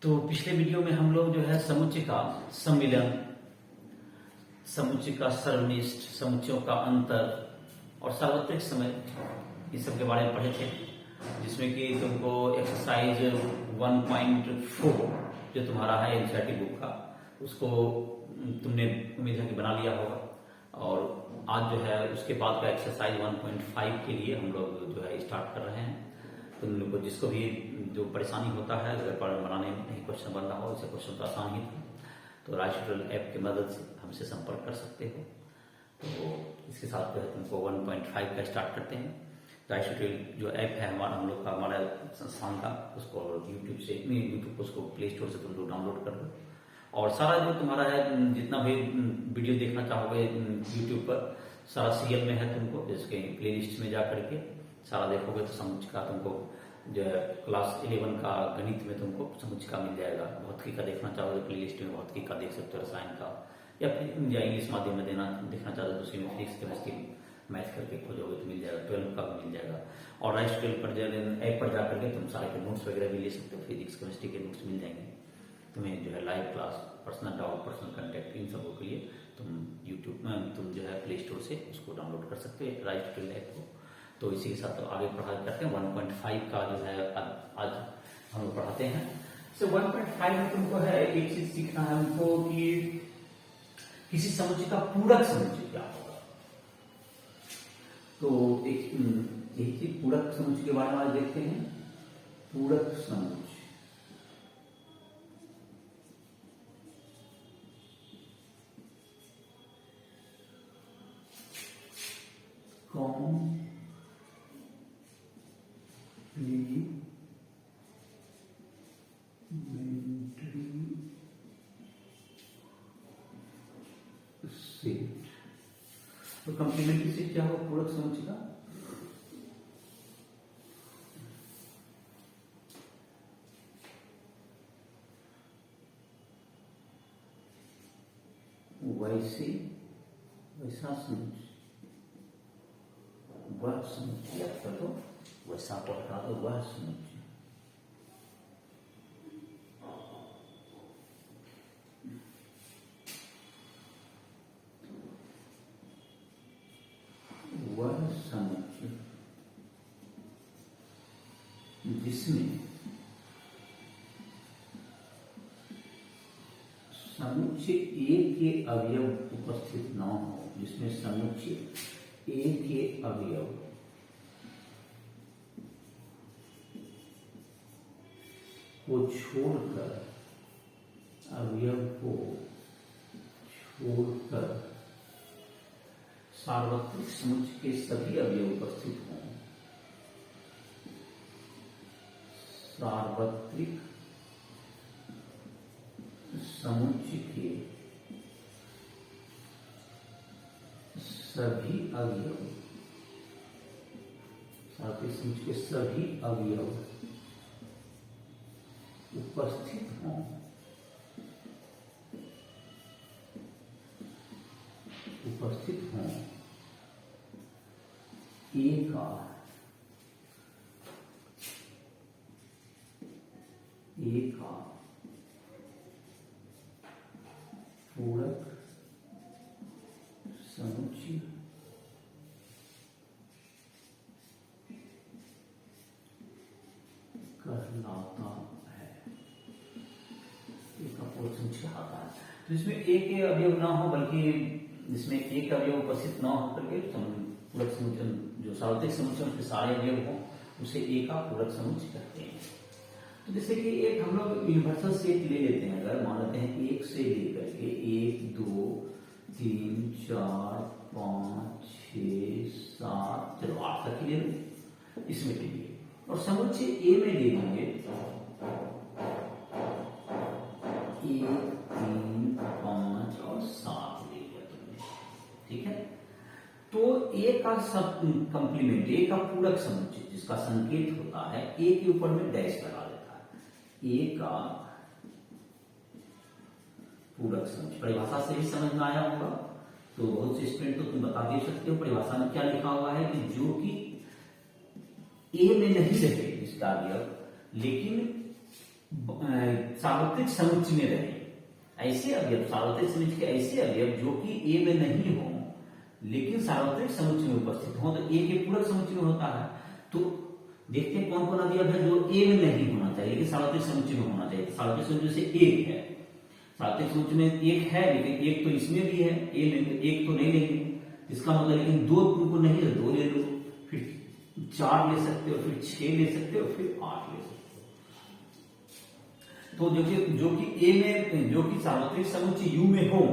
तो पिछले वीडियो में हम लोग जो है समुच्चय का सम्मिलन, समुच्चय का सर्वनिष्ठ, समुच्चयों का अंतर और सार्वत्रिक समय, इस सब के बारे में पढ़े थे, जिसमें कि तुमको एक्सरसाइज 1.4 जो तुम्हारा है एनसीईआरटी बुक का, उसको तुमने उम्मीद है कि बना लिया होगा। और आज जो है उसके बाद का एक्सरसाइज 1.5 के लिए हम लोग जो है स्टार्ट कर रहे हैं। तुम लोग को जिसको भी जो परेशानी होता है अगर बनाने में नहीं क्वेश्चन बन रहा हो, इसे क्वेश्चन तो आसान ही था, तो राइस ट्यूटोरियल ऐप की मदद से हमसे संपर्क कर सकते हो। तो इसके साथ जो है तुमको 1.5 का स्टार्ट करते हैं। राइस ट्यूटोरियल जो ऐप है हम लोग का, हमारा संस्थान का, उसको यूट्यूब को उसको प्ले स्टोर से तुम लोग डाउनलोड कर लो। और सारा जो तुम्हारा है जितना भी वीडियो देखना चाहोगे यूट्यूब पर, सारा सीरियल में है, तुमको जिसके प्ले लिस्ट में जा करके सारा देखोगे तो समुच्चय का तुमको जो है क्लास 11 का गणित में तुमको समुच्चय का मिल जाएगा। भौतिकी का देखना चाहोगे प्ले लिस्ट में भौतिकी का देख सकते हो, रसायन का, या फिर या इंग्लिश माध्यम में देखना चाहते हो तो उसमें फिजिक्स, केमिस्ट्री, मैथ करके खोजोगे तो मिल जाएगा, 12 का भी मिल जाएगा। और राइस ट्यूटोरियल पर ऐप पर जाकर के तुम सारे के नोट्स वगैरह भी ले सकते हो, फिजिक्स केमिस्ट्री के नोट्स मिल जाएंगे तुम्हें, जो है live class, personal doubt, personal contact, इन सबों के लिए तुम यूट्यूब में तुम जो है प्ले स्टोर से उसको डाउनलोड कर सकते हो राइस ट्यूटोरियल ऐप को। तो इसी के साथ आगे पढ़ाई करते हैं। 1.5 का जो है आज हम लोग पढ़ाते हैं। सो 1.5 में तुमको है एक चीज सीखना है हमको कि किसी समुच्चय का पूरक समुच्चय क्या होगा। तो एक चीज पूरक समुच्चय के बारे में आज देखते हैं। पूरक समुच्चय तो कंप्लीमेंट्री सेट क्या होगा पूरक समुच्चय का? वैसा समुच्चय, वह समुच्चय याद कर दो, वैसा पढ़ा दो, वह समुच्चय। वह समुच्चय जिसमें समुच्चय ए के अवयव उपस्थित न हो, जिसमें समुच्चय ए के अवयव को छोड़कर, अवयव को छोड़कर सार्वत्रिक समुच्चय के सभी अवयव उपस्थित हों। सार्वत्रिक समुच्चय के सभी अवयव, सार्वत्रिक समुच्चय के सभी अवयव उपस्थित हों। उपस्थित हों ए का पूरक समुच्चय कहलाता है। एक का पूरक समुच्चय आता है तो इसमें एक के अवयव ना हो, बल्कि जिसमें एक अवयव उपस्थित न होकर के पूरक समुच्चय, जो सार्वत्रिक समुच्चय के सारे अवयव हो, उसे एक का पूरक समुच्चय कहते हैं। तो जैसे कि एक हम लोग यूनिवर्सल सेट ले लेते हैं, अगर मान लेते हैं एक से लेकर के 1 2 3 4 5 6 7, चलो 8 तक ले लो इसमें ले लिए, और समुच्चय ए में ले लेंगे 1 3 5 और 7 ले लिया तुमने, ठीक है। तो ए का सब कंप्लीमेंट, ए का पूरक समुच्चय जिसका संकेत होता है ए के ऊपर में डैश लगा देता है। ए का पूरक समुच्चय परिभाषा से भी समझ में आया होगा, तो बहुत से स्टूडेंट को तुम बता दे सकते हो परिभाषा में क्या लिखा हुआ है कि जो कि ए में नहीं रहे इसका अवयव, लेकिन सार्वत्रिक समुच्चय में रहे, ऐसे अवयव, सार्वत्रिक समुच्चय के ऐसे अवयव जो कि ए में नहीं हो लेकिन सार्वत्रिक समुच्चय में उपस्थित हो, तो ए के पूरक समुच्चय में होता है। तो देखते हैं कौन कौन अवयव है जो ए में नहीं होना चाहिए लेकिन सार्वत्रिक समुच्चय में होना चाहिए। सार्वत्रिक समुच्चय से एक है, सार्वत्रिक समुच्चय में एक है लेकिन एक तो इसमें भी है, एक तो नहीं लेंगे, इसका मतलब लेकिन दो तुमको नहीं है, दो ले लो, फिर 4 ले सकते हो, फिर 6 ले सकते हो, फिर 8 ले सकते हो। तो जो कि ए में, जो कि सार्वत्रिक समुच्चय यू में हो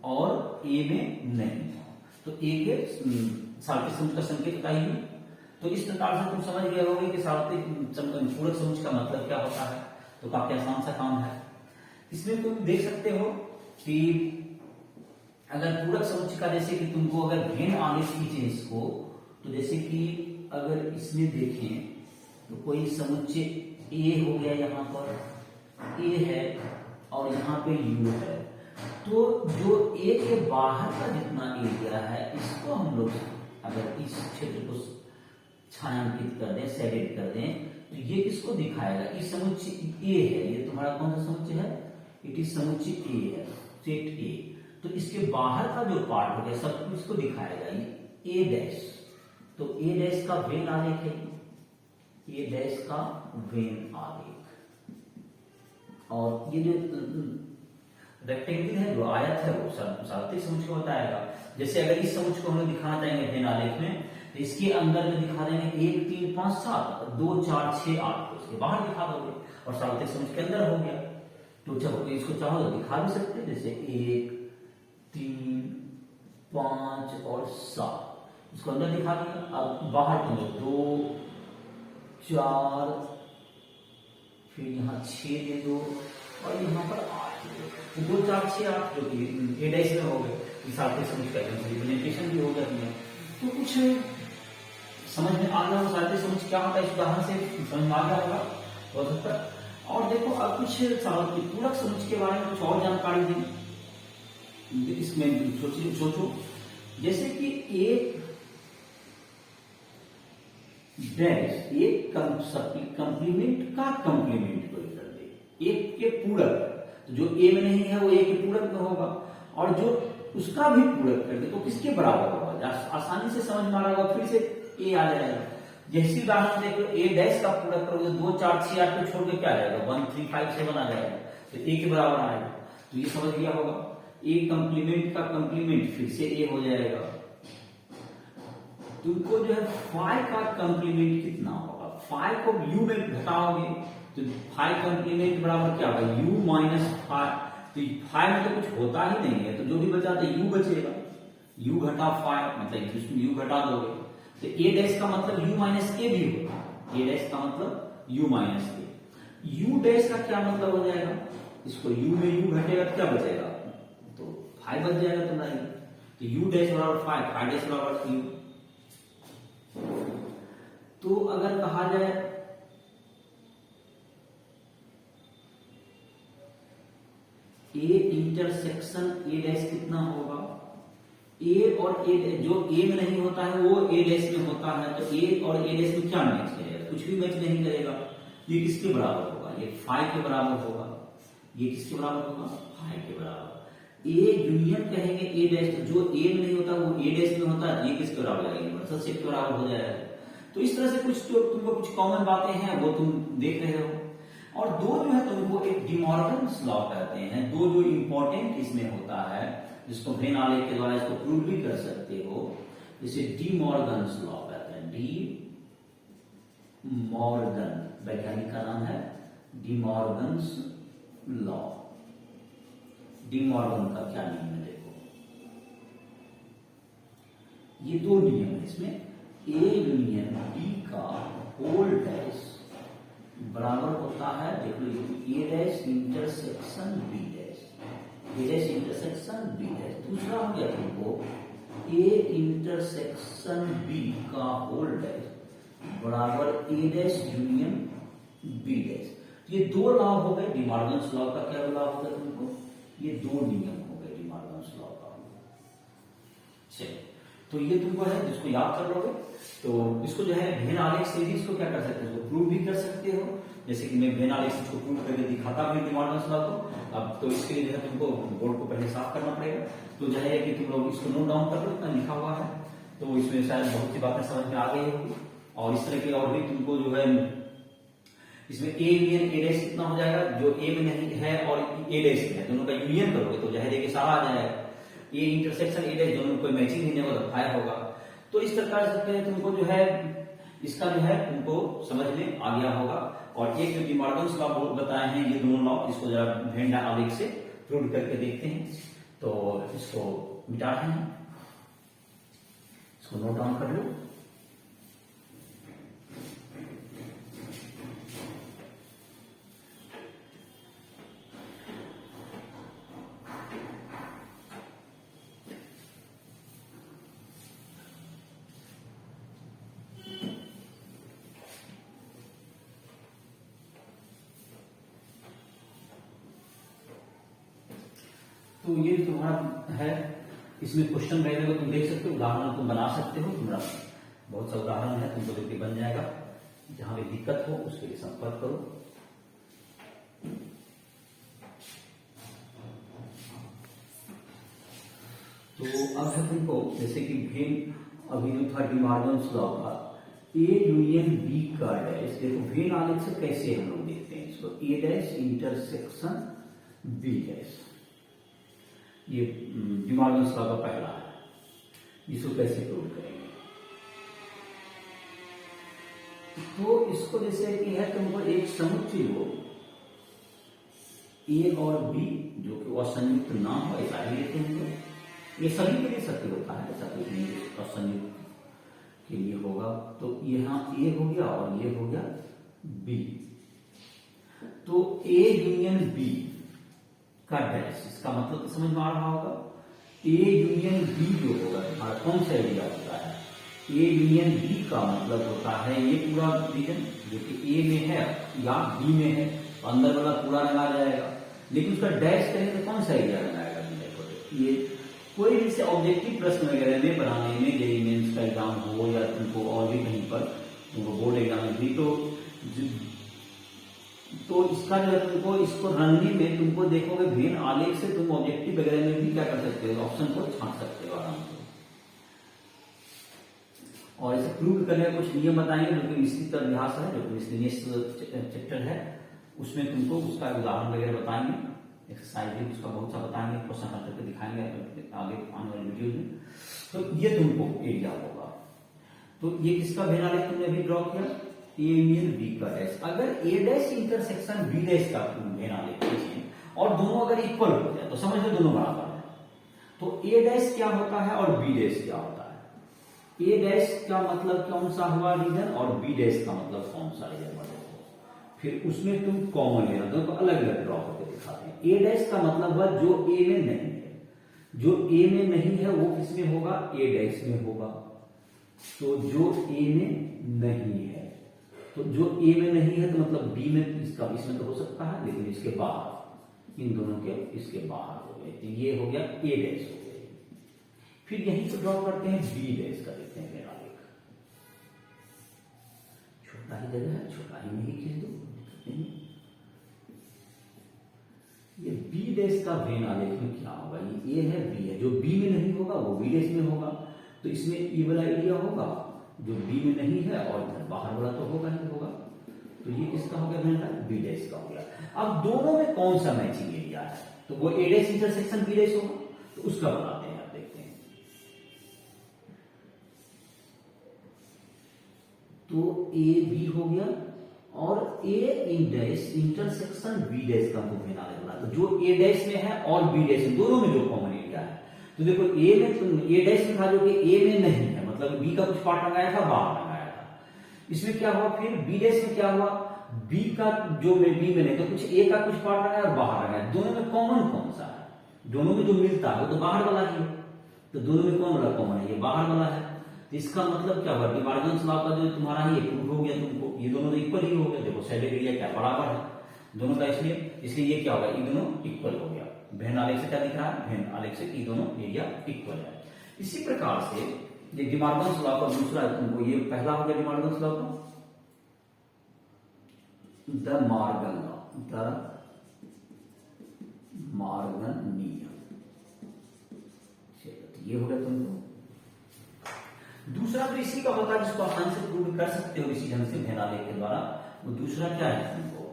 और ए में नहीं हो, तो ए के सार्वत्रिक समुच्चय का संकेत का यू। तो इस प्रकार से तुम समझ गए होगे कि सार्वत्रिक पूरक समुच्चय का मतलब क्या होता है। तो काफी आसान सा काम है। इसमें तुम देख सकते हो कि अगर पूरक समुच्चय का, जैसे कि तुमको अगर भेन आलेख खींचे इसको, तो जैसे कि अगर इसमें देखें तो कोई समुच्चय ए हो गया, यहाँ पर ए है और यहाँ पे यू है, तो जो ए के बाहर का जितना एरिया है इसको हम लोग अगर इस क्षेत्र को छायांकित कर दें, शेडेड कर दें, तो ये किसको दिखाएगा, इस समुच्चय ए है, ये तुम्हारा कौन सा समुच्चय है, इट इज समुच्चय ए है, सेट ए। तो इसके बाहर का जो पार्ट हो गया सब कुछ इसको दिखाएगा, ये ए डैश। तो ए डैश का वेन आलेख है, ए डैश का वेन आलेख। और ये जो रेक्टेंगल है, जो आयत है, वो सार्वत्रिक समुच्चय को बताएगा। जैसे अगर इस समुच्चय को हम लोग दिखाना चाहेंगे वेन आलेख में, तो इसके अंदर जो दिखा देंगे 1 3 5 7 2 4 6 8, तो इसके बाहर दिखा दोगे और सार्वत्रिक समुच्चय के अंदर हो गया। तो जब इसको चाहो तो दिखा भी सकते हैं, जैसे 1 3 5 और 7, इसको अंदर दिखा दिया। अब बाहर तुम 2 4, फिर यहाँ 6 दे दो और यहाँ पर 8 दे दो, तो 2 4 6 8 जो कि ए डैश में हो गए, सार्वत्रिक समुच्चय का रिप्रेजेंटेशन भी हो जाती है। तो कुछ समझ में आ रहा हो सार्वत्रिक समुच्चय क्या होता है, इस उदाहरण से समझ में आ गया होगा बहुत हद तक। और देखो अब कुछ सार्वत्रिक पूरक समुच्चय के बारे में कुछ और जानकारी दी इसमें सोचो, जैसे कि एक डैश एक कंप्लीमेंट का कंप्लीमेंट कोई कर दे, एक के पूरक, तो जो ए में नहीं है वो ए के पूरक में होगा, और जो उसका भी पूरक कर दे तो किसके बराबर होगा, आसानी से समझ में आ रहा होगा, फिर से ए आ जाएगा। जैसी उदाहरण देखो, ए डैश का पूरक करोगे 2 4 6 8 को छोड़ के क्या आ जाएगा, 1 3 5 7 आ जाएगा, तो ए के बराबर आएगा। तो ये समझ लिया होगा, ए कंप्लीमेंट का कंप्लीमेंट फिर से ए हो जाएगा। तुमको जो है फाइव का कंप्लीमेंट कितना होगा, 5 को यू में घटाओगे तो 5 कंप्लीमेंट बराबर क्या होगा, u माइनस 5। तो 5 में तो कुछ होता ही नहीं है, तो जो भी बचा तो u बचेगा, u घटा 5, मतलब इसमें u घटा दोगे तो a डैश का मतलब u माइनस a भी होगा, a डैश का मतलब u minus a। u dash का क्या मतलब हो जाएगा, इसको u में u घटेगा तो क्या बचेगा, तो 5 बच जाएगा तुम्हारा। तो u डैश बराबर 5, 5 डैश बराबर u। तो अगर कहा जाए ए इंटरसेक्शन ए डैश कितना होगा, ए और ए जो ए में नहीं होता है वो ए डैश में होता है, तो ए और ए डैश में क्या मैच करेगा, कुछ भी मैच नहीं करेगा। ये किसके बराबर होगा, ये 5 के बराबर होगा, ये किसके बराबर होगा, 5 के बराबर। ए यूनियन कहेंगे ए डैश, जो ए में नहीं होता वो ए डैश में होता है, ये किसके बराबर लगेगा, यूनिवर्सल सेट के बराबर हो जाएगा। तो इस तरह से कुछ जो तुमको कुछ कॉमन बातें हैं वो तुम देख रहे हो। और दो जो है तुमको एक डिमॉर्गन्स लॉ कहते हैं, दो जो इंपॉर्टेंट इसमें होता है जिसको वेन आलेख के द्वारा इसको प्रूव भी कर सकते हो, इसे डिमॉर्गन्स लॉ कहते हैं। डी मॉर्गन वैज्ञानिक का नाम है, डिमॉर्गन्स लॉ। डिमॉर्गन का क्या नियम है, देखो ये दो नियम है इसमें, ए यूनियन बी का होल डैश बराबर होता है, देखो ए डैश इंटरसेक्शन बी डैश, ए डैश इंटरसेक्शन बी डैश। दूसरा हो गया तुमको ए इंटरसेक्शन बी का होल डैश बराबर ए डैश यूनियन बी डैश। ये दो लॉ हो गए डिमॉर्गन्स लॉ का। क्या लॉ हो गया तुमको, ये दो नियम हो गए डिमॉर्गन्स लॉ का। चलिए तो ये तुमको है जिसको याद कर लोगे तो इसको जो है वेन आलेख से भी इसको क्या कर सकते हो, इसको प्रूव भी कर सकते हो। जैसे कि मैं वेन आलेख से इसको प्रूव करके दिखाता भी डिमार्गन्स लॉ को। अब तो इसके लिए जो है तुमको बोर्ड को पहले साफ करना पड़ेगा। तो जो है कि तुम लोग इसको नोट डाउन कर लो, इतना लिखा हुआ है तो इसमें शायद बहुत सी बातें समझ में आ गई होगी। और इस तरह की और भी तुमको जो है इसमें ए यूनियन ए डैश कितना हो जाएगा, जो ए में नहीं है और ए डैश में है दोनों का यूनियन करोगे तो जाहिर है कि सारा आ जाएगा। ए इंटरसेक्शन ए डैश दोनों में कोई मैचिंग नहीं होगा तो फायर होगा। तो इस प्रकार से तुमको जो है इसका जो है तुमको समझ में आ गया होगा। और एक जो डिमार्गन्स लॉ बताए हैं ये दोनों लॉ, इसको जरा वेन आलेख से प्रूव करके देखते हैं। तो इसको मिटा रहे हैं, इसको नोट डाउन कर लो। तो ये तुम्हारा है, इसमें क्वेश्चन रहेगा तुम देख सकते हो, उदाहरण तुम बना सकते हो। तुम्हारा बहुत सा उदाहरण है, तुमको देखते बन जाएगा। जहां भी दिक्कत हो उसके लिए संपर्क करो। तो अब है तुमको जैसे कि वेन अभी जो था डिमार्गन्स लॉ का ए यूनियन बी का डैश, देखो वेन आलेख से कैसे हम लोग देखते हैं इसको, ए डैश इंटरसेक्शन बी डैश, ये डिमार्गन्स लॉ का पहला है, इसको कैसे प्रूव करेंगे। तो इसको जैसे कि है तुमको एक समुच्चय हो ए और बी जो कि असंयुक्त ना हो ऐसा ही लेते हैं। ये सभी के लिए सत्य होता है, ऐसा कुछ नहीं असंयुक्त के लिए होगा। तो यहाँ ए हो गया और ये हो गया बी। तो ए यूनियन बी का डैश, इसका मतलब तो समझ में आ रहा होगा। ए यूनियन बी जो होगा हमारा कौन सा एरिया होता है, ए यूनियन बी का मतलब होता है ये पूरा रीजन जो कि ए में है या बी में है, अंदर वाला पूरा रंगा जाएगा। लेकिन उसका डैश करेंगे तो कौन सा एरिया रंगाएगा, ये कोई भी से ऑब्जेक्टिव प्रश्न वगैरह में बनाने में, जेईई मेंस का एग्जाम हो या तुमको और भी कहीं पर तुमको बोर्ड एग्जाम में भी तो इसका जो है तुमको इसको रंगने में तुमको देखोगे वेन आलेख से तुम ऑब्जेक्टिव वगैरह में भी क्या कर सकते हो, ऑप्शन को छांट सकते हो आराम से। और इसे प्रूव करने का कुछ नियम बताएंगे जो कि मिश्रित अभ्यास है, जो कि मिसलिनियस चैप्टर है, उसमें तुमको उसका उदाहरण वगैरह बताएंगे, एक्सरसाइज भी उसका बहुत सा बताएंगे, क्वेश्चन हल करके दिखाएंगे आगे आने वाली वीडियो में। तो ये तुमको एरिया होगा। तो ये किसका वेन आलेख तुमने अभी ड्रॉ किया, ए यूनियन बी का डैश। अगर ए डैश इंटरसेक्शन बी डैश का वेन आलेख लीजिए और दोनों अगर इक्वल हो जाए तो समझ लो दोनों बराबर है। तो ए डैश क्या होता है और बी डैश क्या होता है। ए डैश का मतलब कौन सा हुआ रीजन और बी डैश का मतलब कौन सा रीजन हुआ। फिर उसमें तुम कॉमन लेना, दोनों को अलग अलग ड्रॉ करके दिखाते हैं। ए डैश का मतलब हुआ जो ए में नहीं है, जो ए में नहीं है वो किसमें होगा, ए डैश में होगा। तो जो ए में नहीं है, तो जो ए में नहीं है तो मतलब बी में, इसका इसमें तो हो सकता है लेकिन इसके बाहर, इन दोनों के इसके बाहर हो गए। तो ये हो गया ए डैश हो गया। फिर यहीं से ड्रॉ करते हैं बी डैश का, देखते हैं मेरा आलेख। छोटा ही जगह है, छोटा ही नहीं खींच दो। ये बी डैश का वेन आलेख में क्या होगा, ये ए है बी है, जो बी में नहीं होगा वो बी डैश में होगा। तो इसमें ई वाला एरिया होगा जो बी में नहीं है और बाहर वाला तो होगा ही होगा। तो ये किसका हो गया वेन आलेख, बी डैश का हो गया। अब दोनों में कौन सा मैचिंग एरिया है, तो वो ए डैश इंटरसेक्शन बी डैश होगा। तो उसका बताते हैं, आप देखते हैं। तो ए बी हो गया और ए इन डैश इंटरसेक्शन बी डैश का वेन आलेख बना। तो जो ए डैश में है और बी डैश में, दोनों में जो कॉमन एरिया है। तो देखो ए में तुम ए डैश में था जो कि ए में नहीं है, मतलब बी का कुछ पार्ट लगाया था, बाहर लगाया था। इसमें क्या हुआ, फिर बी डैश में क्या हुआ, बी का जो में बी में नहीं, तो कुछ ए का कुछ पार्ट लगाया और बाहर लगाया। दोनों में कॉमन कौन सा है, दोनों में जो मिलता है वो तो बाहर वाला ही है। तो दोनों में कौन वाला कॉमन है, ये बाहर वाला है। तो इसका मतलब क्या हुआ, डिमार्गन्स लॉ का जो तुम्हारा ही प्रूव हो गया तुमको, ये दोनों तो इक्वल ही हो गया। देखो साइड एरिया क्या बराबर है दोनों का, इसलिए ये क्या होगा, ये दोनों इक्वल हो गया। वेन आलेख से क्या दिख रहा है, वेन आलेख से ये दोनों एरिया इक्वल है। इसी प्रकार से ये डिमॉर्गन्स लॉ का दूसरा है तुमको, ये पहला हो गया डिमॉर्गन्स लॉ का, the Morgan law, the Morgan नियम। चलो ये हो गया तुमको। दूसरा तो इसी का होता है जिसको आसानी से प्रूव कर सकते हो इसी ढंग से भेनाले के द्वारा। वो दूसरा क्या है तुमको,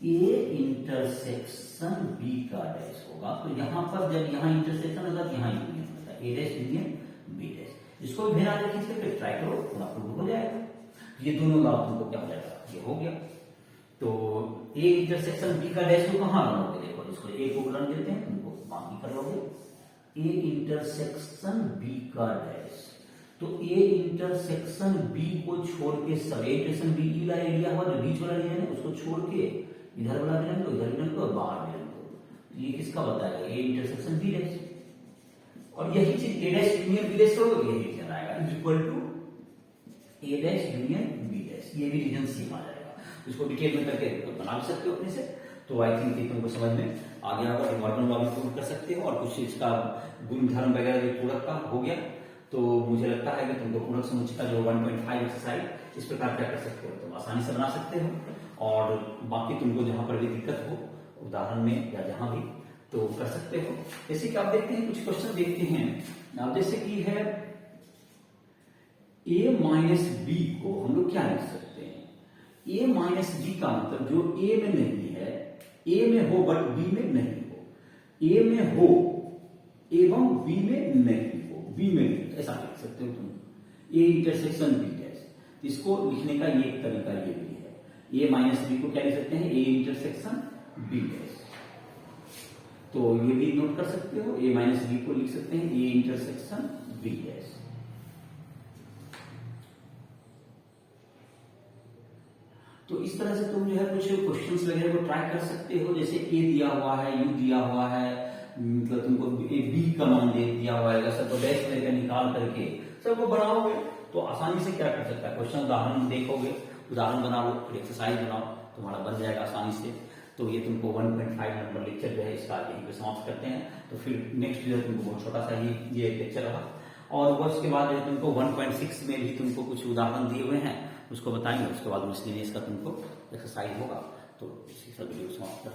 ए इंटरसेक्शन बी का डैश होगा, तो यहां पर जब यहां इंटरसेक्शन होगा तो यहां यूनियन होता है, ए डैश यूनियन बी डैश। इसको भी भेनाले खींच के ट्राई करो, थोड़ा प्रूव हो जाएगा। ये दोनों लॉ तुमको क्या हो जाएगा, ये हो गया। तो ए इंटरसेक्शन बी का डैश को कहां रखोगे, देखो इसको ए को रन देते हैं, तुमको बाकी कर लोगे। ए इंटरसेक्शन बी का डैश, तो ए इंटरसेक्शन बी को छोड़ के सब इंटरसेक्शन बी वाला एरिया हुआ जो बीच वाला एरिया है उसको छोड़ के इधर वाला भी रख दो, इधर भी रख दो और बाहर भी रख दो। ये किसका बताएगा, ए इंटरसेक्शन बी डैश। और यही चीज A dash union B dash करोगे, यही रीजन आएगा, is equal to A dash union B dash. ये भी रीजन सेम आ जाएगा। इसको डिटेल में करके बना भी सकते हो अपने से। तो आई थिंक कि तुमको समझ में आ गया होगा। मॉडर्न लॉ भी प्रूव कर सकते हो और कुछ इसका गुण धर्म वगैरह भी पूरक का हो गया। तो मुझे लगता है कि तुमको पूरक समुच्चय का जो 1.5 एक्सरसाइज इस प्रकार क्या कर सकते हो, तुम आसानी से बना सकते हो। और बाकी तुमको जहां पर भी दिक्कत हो उदाहरण में या जहां भी तो कर सकते हो। जैसे कि आप देखते हैं कुछ क्वेश्चन देखते हैं। अब जैसे कि है a माइनस बी को हम लोग क्या लिख सकते हैं, a माइनस बी का मतलब जो a में नहीं है, a में हो बट b में नहीं हो, a में हो एवं b में नहीं हो, b में नहीं, ऐसा लिख सकते हो तुम, a इंटरसेक्शन b डैश। इसको लिखने का ये एक तरीका ये भी है। a माइनस बी को क्या लिख सकते हैं, a इंटरसेक्शन b डैश। तो ये भी नोट कर सकते हो, a माइनस बी को लिख सकते हैं a इंटरसेक्शन b डैश। तो इस तरह से तुम जो है कुछ क्वेश्चंस वगैरह को ट्राई कर सकते हो। जैसे ए दिया हुआ है, यू दिया हुआ है, मतलब तुमको ए बी का मान दे दिया हुआ है, सबको डैश लेकर निकाल करके सबको बनाओगे तो आसानी से क्या कर सकता है, क्वेश्चन उदाहरण देखोगे, उदाहरण बना लो, फिर एक्सरसाइज बनाओ, तुम्हारा बन जाएगा आसानी से। तो ये तुमको 1.5 नंबर लेक्चर जो है इसका यहीं पे समाप्त करते हैं। तो फिर नेक्स्ट जो है तुमको बहुत छोटा सा ही ये लेक्चर रहा। और उसके बाद जो तुमको 1.6 में भी तुमको कुछ उदाहरण दिए हुए हैं, उसको बताएंगे। उसके बाद मिसलेनियस का तुमको एक्सरसाइज होगा। तो इसी सब वीडियो समाप्त कर